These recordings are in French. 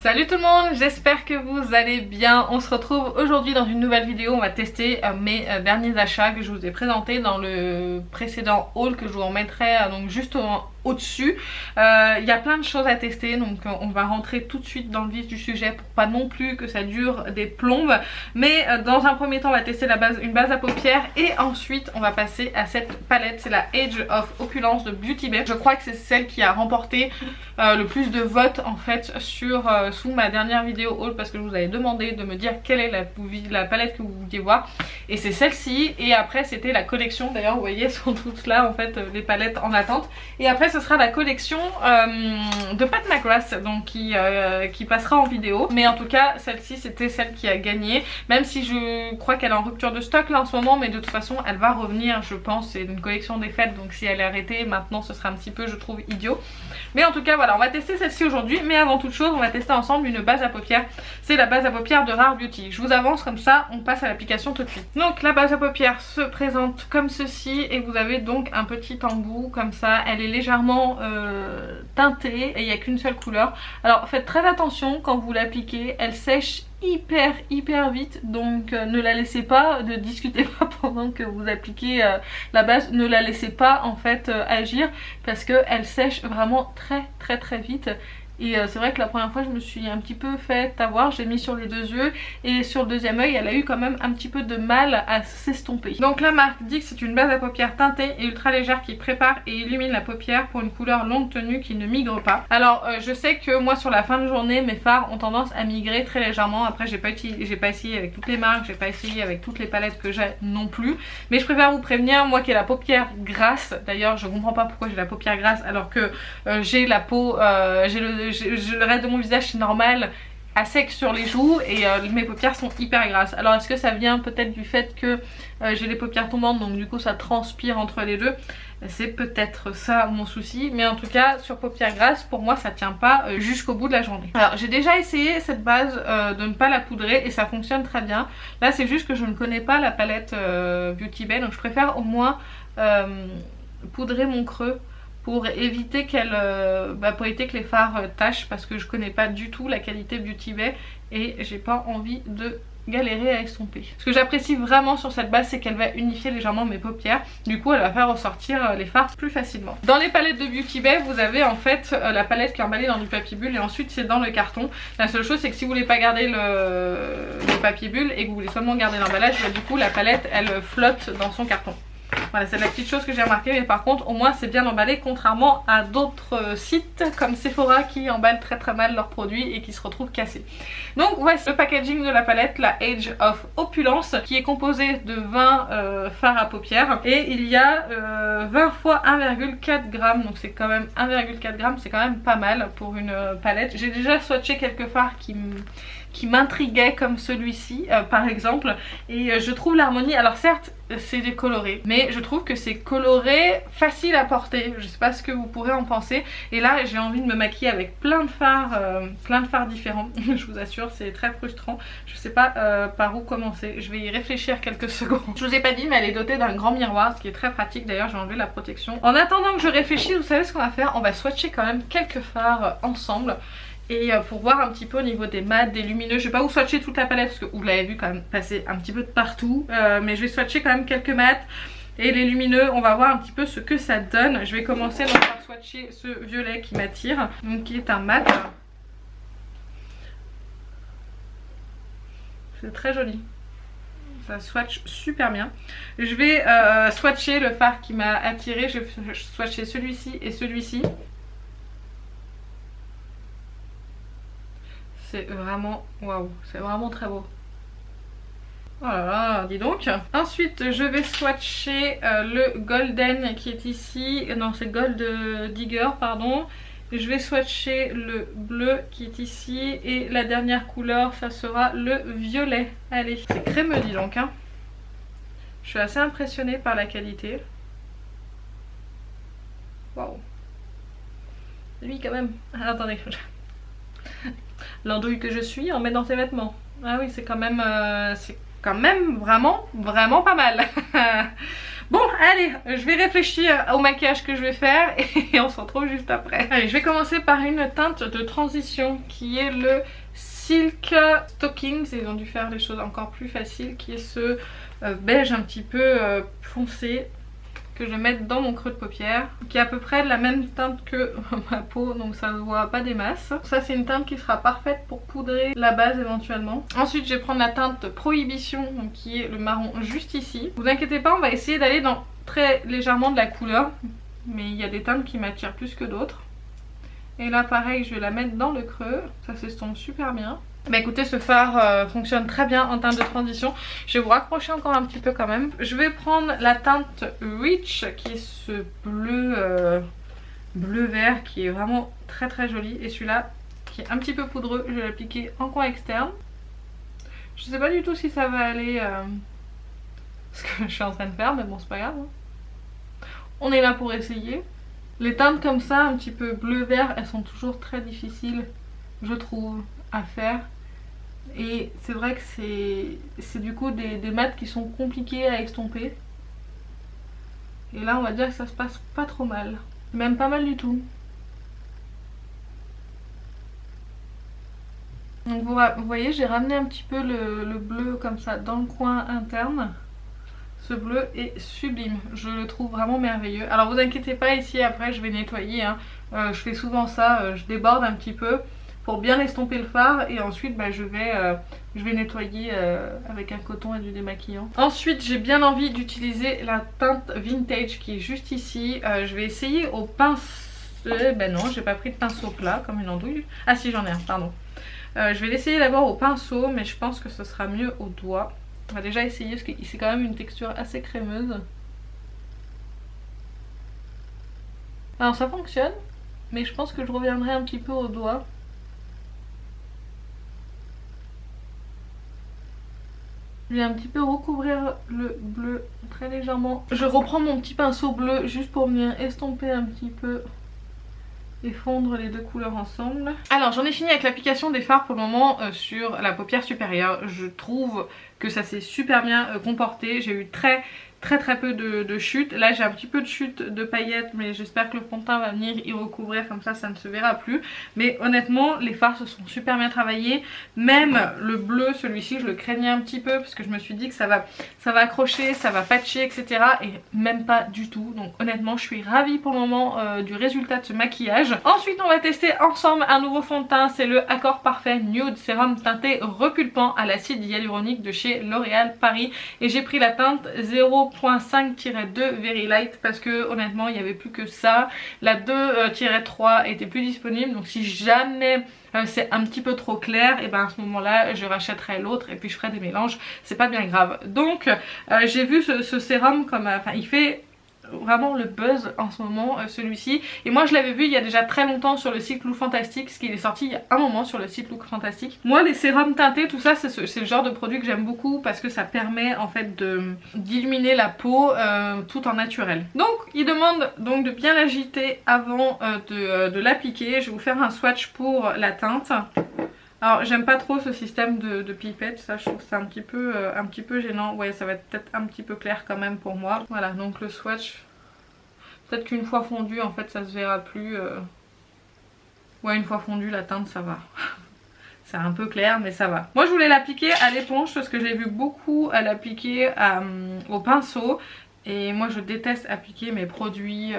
Salut tout le monde, j'espère que vous allez bien. On se retrouve aujourd'hui dans une nouvelle vidéo. On va tester mes derniers achats que je vous ai présentés dans le précédent haul que je vous remettrai donc juste au-dessus. Il y a plein de choses à tester, donc on va rentrer tout de suite dans le vif du sujet pour pas non plus que ça dure des plombes. Mais dans un premier temps on va tester une base à paupières et ensuite on va passer à cette palette. C'est la Age of Opulence de Beauty Bay. Je crois que c'est celle qui a remporté le plus de votes en fait sur sous ma dernière vidéo haul, parce que je vous avais demandé de me dire quelle est la palette que vous vouliez voir, et c'est celle-ci. Et après c'était la collection, d'ailleurs vous voyez, elles sont toutes là en fait, les palettes en attente. Et après ce sera la collection de Pat McGrath, donc qui passera en vidéo. Mais en tout cas celle-ci c'était celle qui a gagné, même si je crois qu'elle est en rupture de stock là en ce moment, mais de toute façon elle va revenir je pense. C'est une collection des fêtes, donc si elle est arrêtée maintenant ce sera un petit peu, je trouve, idiot. Mais en tout cas voilà, on va tester celle-ci aujourd'hui. Mais avant toute chose on va tester ensemble une base à paupières. C'est la base à paupières de Rare Beauty. Je vous avance comme ça, on passe à l'application tout de suite. Donc la base à paupières se présente comme ceci, et vous avez donc un petit embout comme ça. Elle est légèrement teintée et il n'y a qu'une seule couleur. Alors faites très attention quand vous l'appliquez, elle sèche hyper vite, donc ne la laissez pas, ne discutez pas pendant que vous appliquez la base, ne la laissez pas en fait agir, parce que elle sèche vraiment très vite. Et c'est vrai que la première fois je me suis un petit peu fait avoir, j'ai mis sur les deux yeux, et sur le deuxième œil elle a eu quand même un petit peu de mal à s'estomper. Donc la marque dit que c'est une base à paupières teintée et ultra légère qui prépare et illumine la paupière pour une couleur longue tenue qui ne migre pas. Alors je sais que moi sur la fin de journée mes fards ont tendance à migrer très légèrement. Après j'ai pas essayé avec toutes les marques, j'ai pas essayé avec toutes les palettes que j'ai non plus, mais je préfère vous prévenir, moi qui ai la paupière grasse, d'ailleurs je comprends pas pourquoi j'ai la paupière grasse alors que j'ai la peau, le reste de mon visage c'est normal, à sec sur les joues, et mes paupières sont hyper grasses. Alors est-ce que ça vient peut-être du fait que j'ai les paupières tombantes, donc du coup ça transpire entre les deux? C'est peut-être ça mon souci, mais en tout cas sur paupières grasses pour moi ça tient pas jusqu'au bout de la journée. Alors j'ai déjà essayé cette base de ne pas la poudrer et ça fonctionne très bien. Là c'est juste que je ne connais pas la palette Beauty Bay, donc je préfère au moins poudrer mon creux pour éviter pour éviter que les fards tâchent, parce que je connais pas du tout la qualité Beauty Bay et j'ai pas envie de galérer à estomper. Ce que j'apprécie vraiment sur cette base, c'est qu'elle va unifier légèrement mes paupières, du coup elle va faire ressortir les fards plus facilement. Dans les palettes de Beauty Bay vous avez en fait la palette qui est emballée dans du papier bulle et ensuite c'est dans le carton. La seule chose c'est que si vous voulez pas garder le papier bulle et que vous voulez seulement garder l'emballage, du coup la palette elle flotte dans son carton. Voilà, c'est la petite chose que j'ai remarqué, mais par contre au moins c'est bien emballé, contrairement à d'autres sites comme Sephora qui emballent très mal leurs produits et qui se retrouvent cassés. Donc voici le packaging de la palette, la Age of Opulence, qui est composée de 20 fards à paupières, et il y a 20 fois 1,4 g, donc c'est quand même 1,4 g, c'est quand même pas mal pour une palette. J'ai déjà swatché quelques fards qui m'intriguaient comme celui-ci par exemple, et je trouve l'harmonie, alors certes c'est décoloré, mais je trouve que c'est coloré, facile à porter. Je sais pas ce que vous pourrez en penser, et là j'ai envie de me maquiller avec plein de fards différents. Je vous assure c'est très frustrant, je sais pas par où commencer, je vais y réfléchir quelques secondes. Je vous ai pas dit mais elle est dotée d'un grand miroir, ce qui est très pratique, d'ailleurs j'ai enlevé la protection. En attendant que je réfléchisse, vous savez ce qu'on va faire, on va swatcher quand même quelques fards ensemble. Et pour voir un petit peu au niveau des mats, des lumineux, je vais pas vous swatcher toute la palette parce que vous l'avez vu quand même passer un petit peu de partout, mais je vais swatcher quand même quelques mats et les lumineux, on va voir un petit peu ce que ça donne. Je vais commencer donc par swatcher ce violet qui m'attire, donc qui est un mat. C'est très joli, ça swatch super bien. Je vais swatcher le fard qui m'a attiré, je vais swatcher celui-ci et celui-ci. C'est vraiment waouh, c'est vraiment très beau. Oh là là, dis donc. Ensuite je vais swatcher le golden qui est ici, non c'est gold digger pardon. Je vais swatcher le bleu qui est ici, et la dernière couleur ça sera le violet. Allez, c'est crémeux dis donc hein. Je suis assez impressionnée par la qualité. Waouh. Lui quand même. Ah, attendez. L'andouille que je suis en met dans ses vêtements. Ah oui c'est quand même vraiment pas mal. Bon, allez, je vais réfléchir au maquillage que je vais faire et on se retrouve juste après. Allez, je vais commencer par une teinte de transition qui est le Silk Stockings. Ils ont dû faire les choses encore plus faciles, qui est ce beige un petit peu foncé que je vais mettre dans mon creux de paupière, qui est à peu près de la même teinte que ma peau, donc ça ne se voit pas des masses. Ça c'est une teinte qui sera parfaite pour poudrer la base éventuellement. Ensuite je vais prendre la teinte Prohibition, donc qui est le marron juste ici. Vous inquiétez pas, on va essayer d'aller dans très légèrement de la couleur, mais il y a des teintes qui m'attirent plus que d'autres. Et là pareil, je vais la mettre dans le creux, ça s'estompe super bien. Bah écoutez, ce fard fonctionne très bien en teinte de transition. Je vais vous raccrocher encore un petit peu quand même. Je vais prendre la teinte Rich, qui est ce bleu bleu vert qui est vraiment très très joli. Et celui-là qui est un petit peu poudreux, je vais l'appliquer en coin externe. Je sais pas du tout si ça va aller ce que je suis en train de faire, mais bon c'est pas grave. On est là pour essayer. Les teintes comme ça, un petit peu bleu vert, elles sont toujours très difficiles, je trouve, à faire. Et c'est vrai que c'est du coup des mats qui sont compliqués à estomper. Et là on va dire que ça se passe pas trop mal. Même pas mal du tout. Donc vous voyez, j'ai ramené un petit peu le bleu comme ça dans le coin interne. Ce bleu est sublime, je le trouve vraiment merveilleux. Alors vous inquiétez pas, ici après je vais nettoyer, hein. Je fais souvent ça, je déborde un petit peu pour bien estomper le fard et ensuite bah, je vais nettoyer avec un coton et du démaquillant. Ensuite j'ai bien envie d'utiliser la teinte Vintage qui est juste ici. Je vais essayer au pinceau. Ben non, j'ai pas pris de pinceau plat comme une andouille. Ah si, j'en ai un, pardon. Je vais l'essayer d'abord au pinceau, mais je pense que ce sera mieux au doigt. On va déjà essayer parce que c'est quand même une texture assez crémeuse. Alors ça fonctionne, mais je pense que je reviendrai un petit peu au doigt. Je vais un petit peu recouvrir le bleu très légèrement. Je reprends mon petit pinceau bleu juste pour venir estomper un petit peu et fondre les deux couleurs ensemble. Alors j'en ai fini avec l'application des fards pour le moment sur la paupière supérieure. Je trouve que ça s'est super bien comporté. J'ai eu très peu de chutes. Là j'ai un petit peu de chute de paillettes, mais j'espère que le fond de teint va venir y recouvrir, comme ça ça ne se verra plus. Mais honnêtement les fards se sont super bien travaillés. Même le bleu, celui-ci je le craignais un petit peu parce que je me suis dit que ça va accrocher, ça va patcher, etc. Et même pas du tout. Donc honnêtement je suis ravie pour le moment du résultat de ce maquillage. Ensuite on va tester ensemble un nouveau fond de teint. C'est le Accord Parfait Nude Sérum teinté repulpant à l'acide hyaluronique de chez L'Oréal Paris. Et j'ai pris la teinte 0.5-2 Very Light parce que honnêtement il n'y avait plus que ça. La 2-3 était plus disponible, donc si jamais c'est un petit peu trop clair, et ben à ce moment là je rachèterai l'autre et puis je ferai des mélanges, c'est pas bien grave. Donc j'ai vu ce sérum comme enfin il fait vraiment le buzz en ce moment celui-ci, et moi je l'avais vu il y a déjà très longtemps sur le site Look Fantastique, parce qu'il est sorti il y a un moment sur le site Look Fantastique. Moi les sérums teintés tout ça c'est le genre de produit que j'aime beaucoup parce que ça permet en fait d'illuminer la peau tout en naturel. Donc il demande donc de bien l'agiter avant de l'appliquer. Je vais vous faire un swatch pour la teinte. Alors j'aime pas trop ce système de pipette, ça je trouve que c'est un petit peu gênant. Ouais, ça va être peut-être un petit peu clair quand même pour moi. Voilà, donc le swatch, peut-être qu'une fois fondu en fait ça se verra plus. Ouais, une fois fondu la teinte ça va. C'est un peu clair mais ça va. Moi je voulais l'appliquer à l'éponge parce que j'ai vu beaucoup à l'appliquer au pinceau. Et moi je déteste appliquer mes produits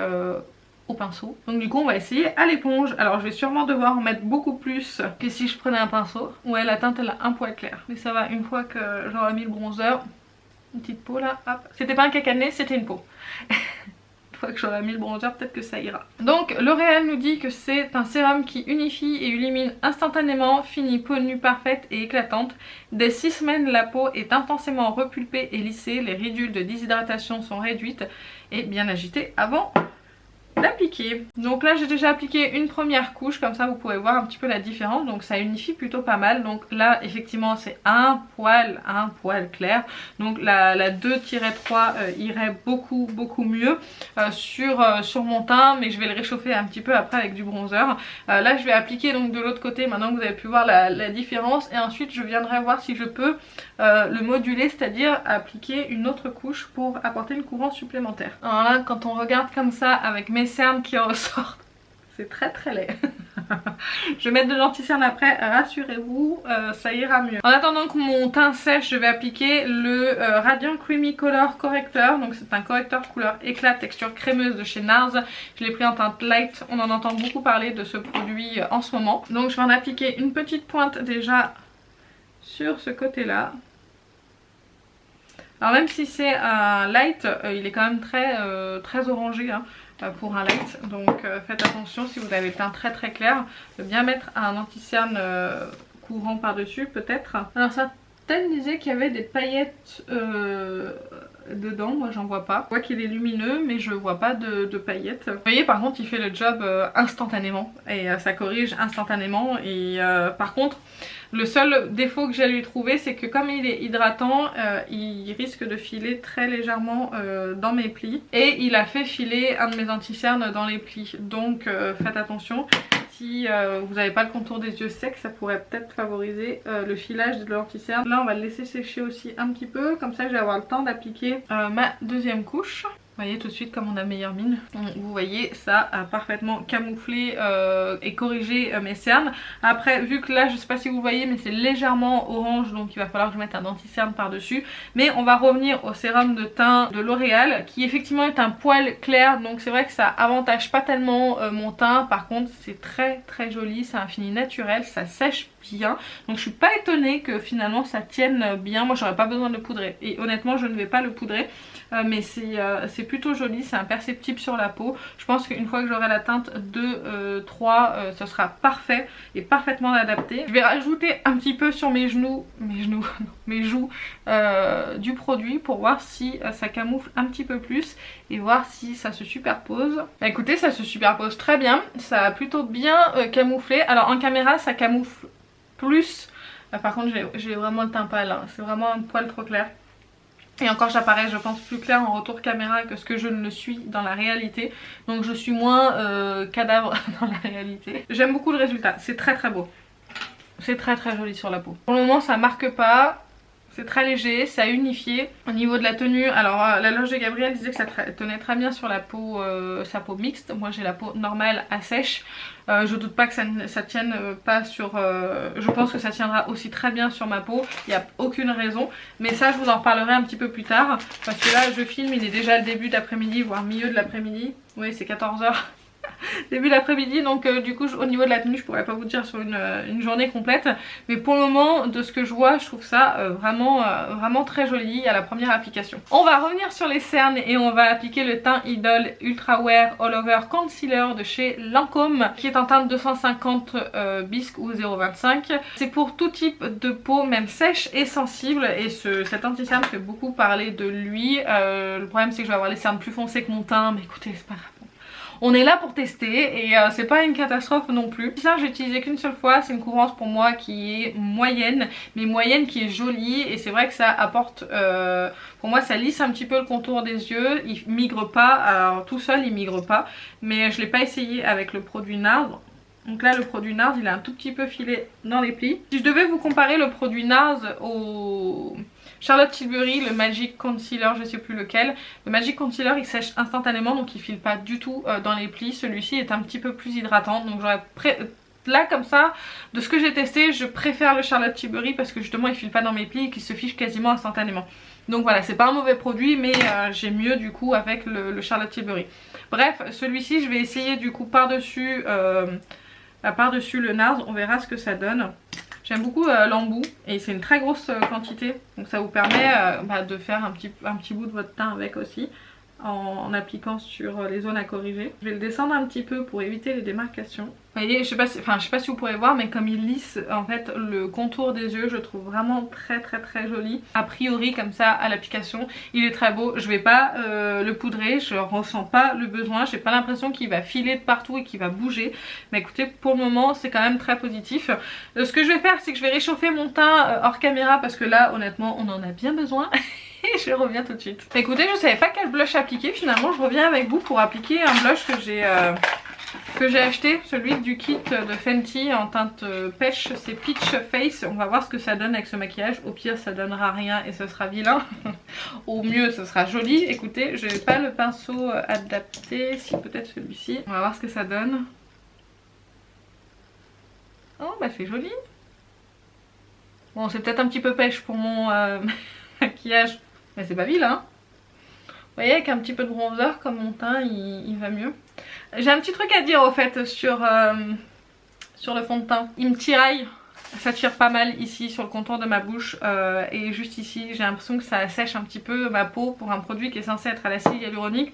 au pinceau. Donc du coup on va essayer à l'éponge. Alors je vais sûrement devoir en mettre beaucoup plus que si je prenais un pinceau. Ouais, la teinte elle a un poil clair, mais ça va une fois que j'aurai mis le bronzer. Une petite peau là, hop. C'était pas un caca de nez, c'était une peau. Une fois que j'aurai mis le bronzer, peut-être que ça ira. Donc L'Oréal nous dit que c'est un sérum qui unifie et illumine instantanément, finit peau nue parfaite et éclatante. Dès 6 semaines la peau est intensément repulpée et lissée, les ridules de déshydratation sont réduites et bien agitées avant d'appliquer. Donc là j'ai déjà appliqué une première couche, comme ça vous pouvez voir un petit peu la différence. Donc ça unifie plutôt pas mal. Donc là effectivement c'est un poil clair. Donc la 2-3 irait beaucoup mieux sur mon teint, mais je vais le réchauffer un petit peu après avec du bronzer. Là je vais appliquer donc de l'autre côté, maintenant que vous avez pu voir la différence, et ensuite je viendrai voir si je peux le moduler, c'est-à-dire appliquer une autre couche pour apporter une couvrance supplémentaire. Alors là quand on regarde comme ça avec mes cernes qui ressortent, c'est très laid. Je vais mettre de l'anti-cerne après, rassurez-vous, ça ira mieux. En attendant que mon teint sèche, je vais appliquer le Radiant Creamy Color Corrector. Donc c'est un correcteur couleur éclat, texture crémeuse de chez NARS. Je l'ai pris en teinte light, on en entend beaucoup parler de ce produit en ce moment. Donc je vais en appliquer une petite pointe déjà sur ce côté-là. Alors même si c'est un light, il est quand même très orangé hein, pour un light. Donc faites attention si vous avez le teint très clair, de bien mettre un anti-cerne couvrant par-dessus peut-être. Alors certaines disaient qu'il y avait des paillettes dedans, moi j'en vois pas. Je vois qu'il est lumineux mais je vois pas de paillettes. Vous voyez par contre il fait le job instantanément et ça corrige instantanément et par contre le seul défaut que j'ai à lui trouver c'est que comme il est hydratant il risque de filer très légèrement dans mes plis et il a fait filer un de mes anti-cernes dans les plis, donc faites attention. Si vous n'avez pas le contour des yeux secs, ça pourrait peut-être favoriser le filage de l'anti-cerne. Là on va le laisser sécher aussi un petit peu, comme ça je vais avoir le temps d'appliquer ma deuxième couche. Vous voyez tout de suite comme on a meilleure mine. Vous voyez ça a parfaitement camouflé et corrigé mes cernes. Après vu que là je sais pas si vous voyez mais c'est légèrement orange, donc il va falloir que je mette un anti-cerne par dessus. Mais on va revenir au sérum de teint de L'Oréal qui effectivement est un poil clair, donc c'est vrai que ça avantage pas tellement mon teint. Par contre c'est très joli, c'est un fini naturel, ça sèche bien. Donc je suis pas étonnée que finalement ça tienne bien. Moi j'aurais pas besoin de le poudrer et honnêtement je ne vais pas le poudrer. Mais c'est plutôt joli, c'est imperceptible sur la peau. Je pense qu'une fois que j'aurai la teinte 2, 3, ce sera parfait et parfaitement adapté. Je vais rajouter un petit peu sur mes joues du produit pour voir si ça camoufle un petit peu plus et voir si ça se superpose. Bah, écoutez, ça se superpose très bien, ça a plutôt bien camouflé. Alors en caméra ça camoufle plus, par contre j'ai vraiment le teint pâle, hein. C'est vraiment un poil trop clair. Et encore j'apparais je pense plus clair en retour caméra que ce que je ne le suis dans la réalité. Donc je suis moins cadavre dans la réalité. J'aime beaucoup le résultat, c'est très beau. C'est très joli sur la peau. Pour le moment ça marque pas. C'est très léger, ça a unifié. Au niveau de la tenue, alors la loge de Gabriel disait que ça tenait très bien sur la peau, sa peau mixte. Moi j'ai la peau normale à sèche. Je doute pas que ça tienne pas sur... je pense que ça tiendra aussi très bien sur ma peau. Il n'y a aucune raison. Mais ça je vous en reparlerai un petit peu plus tard. Parce que là je filme, il est déjà le début d'après-midi, voire milieu de l'après-midi. Oui c'est 14 h. Début d'après-midi, donc du coup au niveau de la tenue je pourrais pas vous dire sur une journée complète, mais pour le moment de ce que je vois je trouve ça vraiment très joli à la première application. On va revenir sur les cernes et on va appliquer le teint Idol Ultra Wear All Over Concealer de chez Lancôme qui est en teinte 250 bisque ou 0,25. C'est pour tout type de peau, même sèche et sensible, et cet anti-cerne fait beaucoup parler de lui. Le problème c'est que je vais avoir les cernes plus foncées que mon teint, mais écoutez c'est pas grave. On est là pour tester et c'est pas une catastrophe non plus. Ça j'ai utilisé qu'une seule fois, c'est une couvrance pour moi qui est moyenne, mais moyenne qui est jolie, et c'est vrai que ça apporte, pour moi ça lisse un petit peu le contour des yeux, il migre pas, alors tout seul il migre pas, mais je l'ai pas essayé avec le produit NARS. Donc là le produit NARS il a un tout petit peu filé dans les plis. Si je devais vous comparer le produit NARS au Charlotte Tilbury, le Magic Concealer, je sais plus lequel. Le Magic Concealer il sèche instantanément donc il file pas du tout dans les plis. Celui-ci est un petit peu plus hydratant, donc j'aurais là comme ça, de ce que j'ai testé, je préfère le Charlotte Tilbury parce que justement il file pas dans mes plis et qu'il se fiche quasiment instantanément. Donc voilà, c'est pas un mauvais produit, mais j'ai mieux du coup avec le Charlotte Tilbury. Bref, celui-ci je vais essayer du coup par-dessus le NARS, on verra ce que ça donne. J'aime beaucoup l'embout et c'est une très grosse quantité, donc ça vous permet de faire un petit bout de votre teint avec aussi. en appliquant sur les zones à corriger. Je vais le descendre un petit peu pour éviter les démarcations. Vous voyez, je sais pas si vous pourrez voir, mais comme il lisse en fait le contour des yeux, je trouve vraiment très joli. A priori comme ça à l'application, il est très beau. Je vais pas le poudrer, je ressens pas le besoin, j'ai pas l'impression qu'il va filer de partout et qu'il va bouger. Mais écoutez, pour le moment c'est quand même très positif. Ce que je vais faire, c'est que je vais réchauffer mon teint hors caméra parce que là honnêtement on en a bien besoin. Et je reviens tout de suite. Écoutez, je savais pas quel blush appliquer, finalement je reviens avec vous pour appliquer un blush que j'ai acheté, celui du kit de Fenty en teinte pêche, c'est Peach Face. On va voir ce que ça donne avec ce maquillage. Au pire ça donnera rien et ce sera vilain. Au mieux ce sera joli. Écoutez, je n'ai pas le pinceau adapté, si peut-être celui-ci. On va voir ce que ça donne. Oh bah c'est joli. Bon, c'est peut-être un petit peu pêche pour mon maquillage, mais c'est pas vilain. Vous voyez, avec un petit peu de bronzer comme mon teint il va mieux. J'ai un petit truc à dire au fait sur le fond de teint. Il me tiraille, ça tire pas mal ici sur le contour de ma bouche et juste ici. J'ai l'impression que ça assèche un petit peu ma peau pour un produit qui est censé être à l'acide hyaluronique.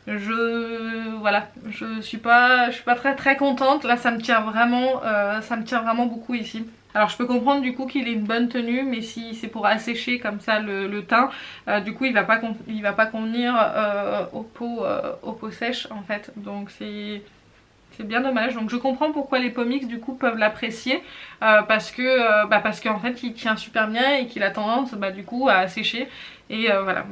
Voilà, je suis pas très contente. Là ça me tire vraiment beaucoup ici. Alors je peux comprendre du coup qu'il ait une bonne tenue, mais si c'est pour assécher comme ça le teint, du coup il va pas convenir aux peaux sèches en fait. Donc c'est bien dommage. Donc je comprends pourquoi les Pomix du coup peuvent l'apprécier, parce qu'en fait il tient super bien et qu'il a tendance du coup à assécher. Et voilà,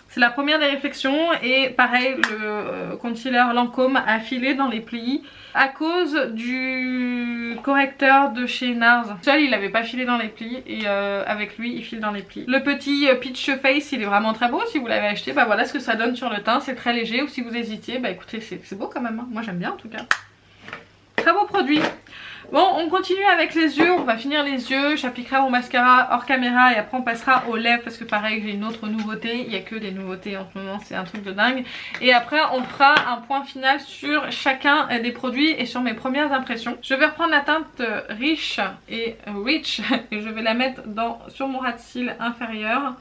c'est la première des réflexions. Et pareil, le concealer Lancôme a filé dans les plis à cause du correcteur de chez NARS. Seul il n'avait pas filé dans les plis et avec lui il file dans les plis. Le petit Peach Face il est vraiment très beau. Si vous l'avez acheté, voilà ce que ça donne sur le teint. C'est très léger. Ou si vous hésitiez, écoutez, c'est beau quand même, hein. Moi j'aime bien en tout cas. Très beau produit. Bon, on continue avec les yeux, on va finir les yeux, j'appliquerai mon mascara hors caméra et après on passera aux lèvres parce que pareil j'ai une autre nouveauté, il n'y a que des nouveautés en ce moment, c'est un truc de dingue. Et après on fera un point final sur chacun des produits et sur mes premières impressions. Je vais reprendre la teinte Rich et je vais la mettre sur mon ras de cils inférieur.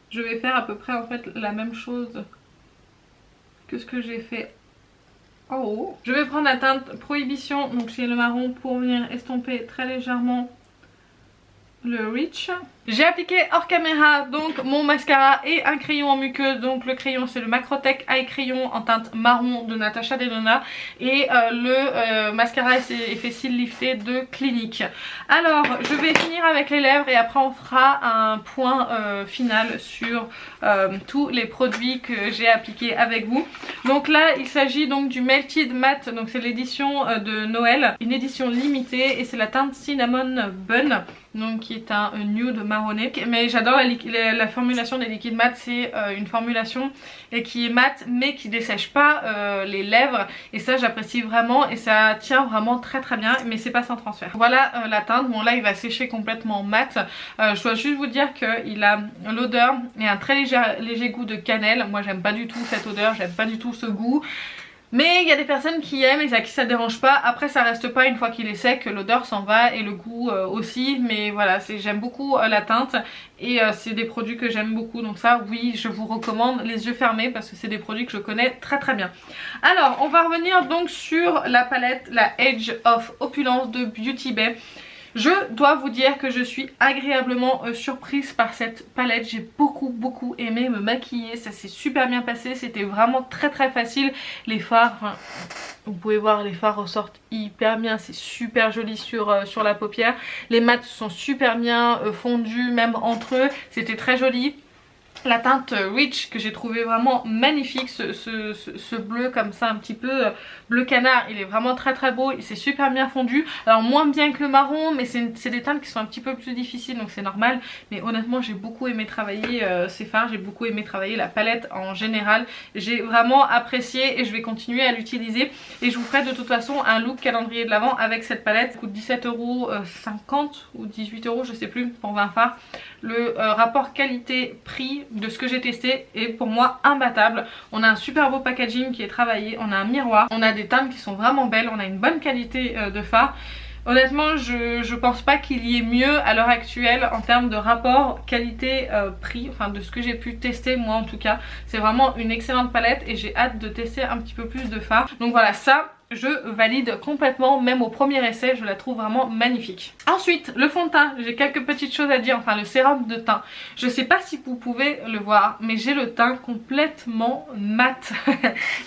Je vais faire à peu près en fait la même chose que ce que j'ai fait en haut. Je vais prendre la teinte Prohibition, donc c'est le marron, pour venir estomper très légèrement le Rich. J'ai appliqué hors caméra donc mon mascara et un crayon en muqueuse. Donc le crayon c'est le Macrotech Eye Crayon en teinte marron de Natasha Denona et le mascara effet cils lifté de Clinique. Alors je vais finir avec les lèvres et après on fera un point final sur tous les produits que j'ai appliqués avec vous. Donc là il s'agit donc du Melted Matte, donc c'est l'édition de Noël, une édition limitée et c'est la teinte Cinnamon Bun, donc qui est un nude marronné. Mais j'adore la formulation des liquides mat, c'est une formulation qui est mat mais qui dessèche pas les lèvres et ça j'apprécie vraiment et ça tient vraiment très bien, mais c'est pas sans transfert. Voilà la teinte. Bon là il va sécher complètement mat. Je dois juste vous dire qu'il a l'odeur et un très léger goût de cannelle. Moi j'aime pas du tout cette odeur, j'aime pas du tout ce goût. Mais il y a des personnes qui aiment et à qui ça dérange pas. Après ça reste pas, une fois qu'il est sec, l'odeur s'en va et le goût aussi. Mais voilà, j'aime beaucoup la teinte et c'est des produits que j'aime beaucoup. Donc ça oui, je vous recommande les yeux fermés parce que c'est des produits que je connais très bien. Alors on va revenir donc sur la palette, la Edge of Opulence de Beauty Bay. Je dois vous dire que je suis agréablement surprise par cette palette. J'ai beaucoup aimé me maquiller, ça s'est super bien passé, c'était vraiment très facile. Les fards, vous pouvez voir, les fards ressortent hyper bien, c'est super joli sur la paupière. Les mats sont super bien fondus même entre eux, c'était très joli. La teinte Rich que j'ai trouvé vraiment magnifique, ce bleu comme ça un petit peu bleu canard, il est vraiment très beau, il s'est super bien fondu. Alors moins bien que le marron, mais c'est des teintes qui sont un petit peu plus difficiles donc c'est normal. Mais honnêtement j'ai beaucoup aimé travailler ces fards, j'ai beaucoup aimé travailler la palette en général. J'ai vraiment apprécié et je vais continuer à l'utiliser. Et je vous ferai de toute façon un look calendrier de l'Avent avec cette palette. Ça coûte 17,50€ ou 18€ je sais plus pour 20 fards. Le rapport qualité-prix de ce que j'ai testé est pour moi imbattable. On a un super beau packaging qui est travaillé, on a un miroir, on a des teintes qui sont vraiment belles, on a une bonne qualité de fard. Honnêtement, je pense pas qu'il y ait mieux à l'heure actuelle en termes de rapport qualité-prix, enfin de ce que j'ai pu tester moi en tout cas. C'est vraiment une excellente palette et j'ai hâte de tester un petit peu plus de fards. Donc voilà, ça je valide complètement, même au premier essai, je la trouve vraiment magnifique. Ensuite, le fond de teint, j'ai quelques petites choses à dire, enfin le sérum de teint. Je sais pas si vous pouvez le voir, mais j'ai le teint complètement mat.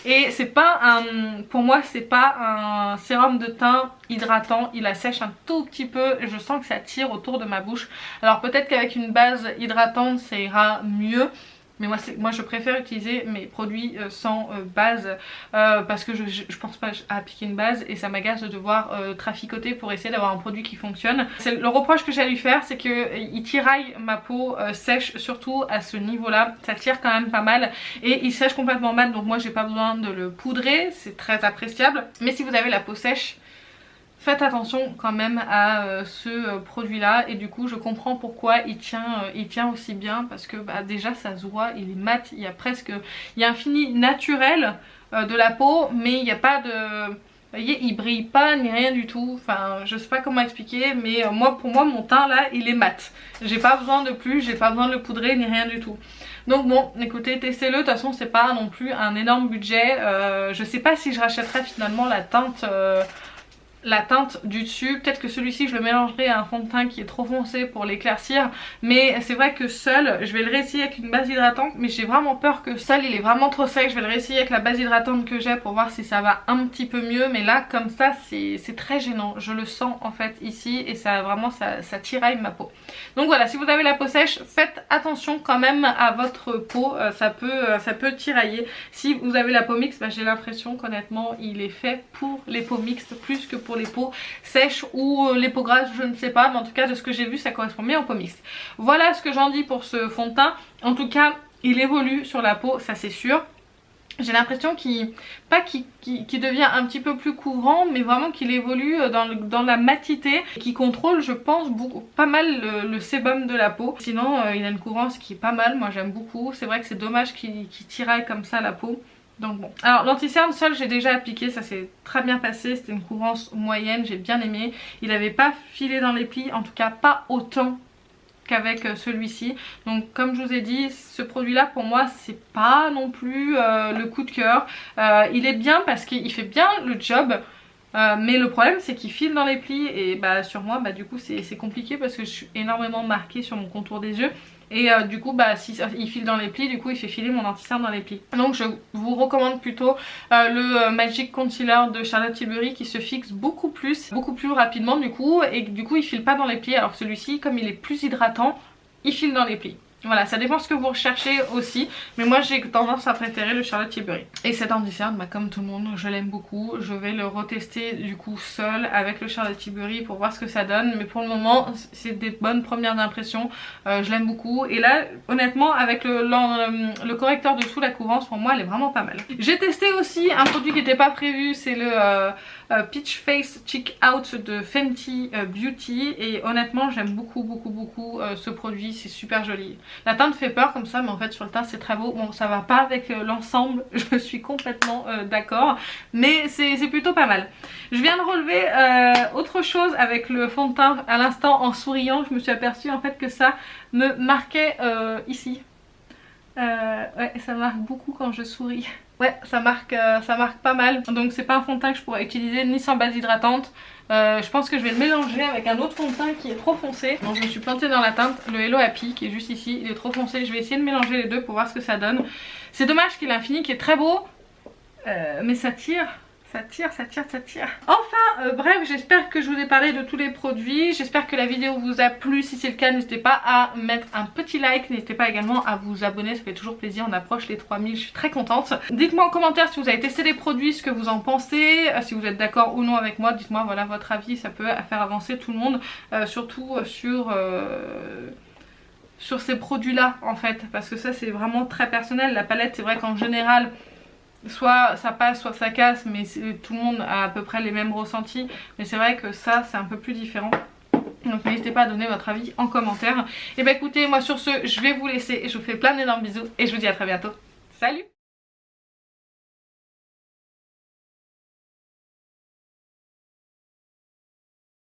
Et c'est pas un, pour moi c'est pas un sérum de teint hydratant, il assèche un tout petit peu, je sens que ça tire autour de ma bouche. Alors peut-être qu'avec une base hydratante ça ira mieux. Mais moi je préfère utiliser mes produits sans base parce que je pense pas à appliquer une base et ça m'agace de devoir traficoter pour essayer d'avoir un produit qui fonctionne. Le reproche que j'ai à lui faire, c'est qu'il tiraille ma peau sèche, surtout à ce niveau là, ça tire quand même pas mal et il sèche complètement mat, donc moi j'ai pas besoin de le poudrer, c'est très appréciable. Mais si vous avez la peau sèche, faites attention quand même à ce produit là et du coup je comprends pourquoi il tient aussi bien parce que bah, déjà ça se voit, il est mat, il y a un fini naturel de la peau mais il n'y a pas de... Vous voyez, il brille pas ni rien du tout, enfin je sais pas comment expliquer mais pour moi mon teint là il est mat. J'ai pas besoin de plus, j'ai pas besoin de le poudrer ni rien du tout. Donc bon, écoutez, testez-le, de toute façon c'est pas non plus un énorme budget. Je sais pas si je rachèterais finalement la teinte du dessus, peut-être que celui-ci je le mélangerai à un fond de teint qui est trop foncé pour l'éclaircir, mais c'est vrai que seul je vais le réessayer avec une base hydratante, mais j'ai vraiment peur que seul il est vraiment trop sec. Je vais le réessayer avec la base hydratante que j'ai pour voir si ça va un petit peu mieux, mais là comme ça c'est très gênant, je le sens en fait ici et ça vraiment ça tiraille ma peau. Donc voilà, si vous avez la peau sèche, faites attention quand même à votre peau, ça peut tirailler. Si vous avez la peau mixte, bah, j'ai l'impression qu'honnêtement il est fait pour les peaux mixtes plus que pour les peaux sèches ou les peaux grasses, je ne sais pas, mais en tout cas de ce que j'ai vu ça correspond bien aux peaux mixtes. Voilà ce que j'en dis pour ce fond de teint. En tout cas il évolue sur la peau, ça c'est sûr. J'ai l'impression qu'il devient un petit peu plus couvrant, mais vraiment qu'il évolue dans la matité, qui contrôle je pense pas mal le sébum de la peau. Sinon il a une couvrance qui est pas mal, moi j'aime beaucoup. C'est vrai que c'est dommage qu'il tiraille comme ça la peau. Donc bon, alors l'anti-cerne seul j'ai déjà appliqué, ça s'est très bien passé, c'était une couvrance moyenne, j'ai bien aimé. Il n'avait pas filé dans les plis, en tout cas pas autant qu'avec celui-ci. Donc comme je vous ai dit, ce produit là pour moi c'est pas non plus le coup de cœur. Il est bien parce qu'il fait bien le job. Mais le problème c'est qu'il file dans les plis et bah sur moi bah du coup c'est compliqué parce que je suis énormément marquée sur mon contour des yeux. Et du coup bah si il file dans les plis, du coup il fait filer mon anti-cerne dans les plis. Donc je vous recommande plutôt le Magic Concealer de Charlotte Tilbury qui se fixe beaucoup plus rapidement du coup. Et du coup il file pas dans les plis, alors que celui-ci comme il est plus hydratant, il file dans les plis. Voilà, ça dépend ce que vous recherchez aussi, mais moi j'ai tendance à préférer le Charlotte Tilbury. Et cet anti-cerne, bah, comme tout le monde, je l'aime beaucoup. Je vais le retester du coup seul avec le Charlotte Tilbury pour voir ce que ça donne, mais pour le moment c'est des bonnes premières impressions, je l'aime beaucoup. Et là honnêtement avec le correcteur dessous, la couvrance pour moi elle est vraiment pas mal. J'ai testé aussi un produit qui n'était pas prévu, c'est le Peach Face Cheek Out de Fenty Beauty, et honnêtement j'aime beaucoup ce produit, c'est super joli. La teinte fait peur comme ça, mais en fait sur le teint c'est très beau. Bon, ça va pas avec l'ensemble, je suis complètement d'accord, mais c'est plutôt pas mal. Je viens de relever autre chose avec le fond de teint à l'instant en souriant. Je me suis aperçue en fait que ça me marquait ici. Ouais, ça marque beaucoup quand je souris. Ouais, ça marque pas mal. Donc c'est pas un fond de teint que je pourrais utiliser ni sans base hydratante. Je pense que je vais le mélanger avec un autre fond de teint qui est trop foncé. Donc je me suis plantée dans la teinte, le Hello Happy qui est juste ici, il est trop foncé. Je vais essayer de mélanger les deux pour voir ce que ça donne. C'est dommage qu'il ait un fini qui est très beau, mais ça tire. Ça tire. Enfin, bref, j'espère que je vous ai parlé de tous les produits. J'espère que la vidéo vous a plu. Si c'est le cas, n'hésitez pas à mettre un petit like. N'hésitez pas également à vous abonner, ça fait toujours plaisir. On approche les 3000, je suis très contente. Dites-moi en commentaire si vous avez testé les produits, ce que vous en pensez, si vous êtes d'accord ou non avec moi. Dites-moi voilà votre avis, ça peut faire avancer tout le monde, surtout sur ces produits là en fait, parce que ça c'est vraiment très personnel. La palette, c'est vrai qu'en général soit ça passe soit ça casse, mais tout le monde a à peu près les mêmes ressentis, mais c'est vrai que ça c'est un peu plus différent. Donc n'hésitez pas à donner votre avis en commentaire. Et bah écoutez, moi sur ce je vais vous laisser, je vous fais plein d'énormes bisous et je vous dis à très bientôt. Salut!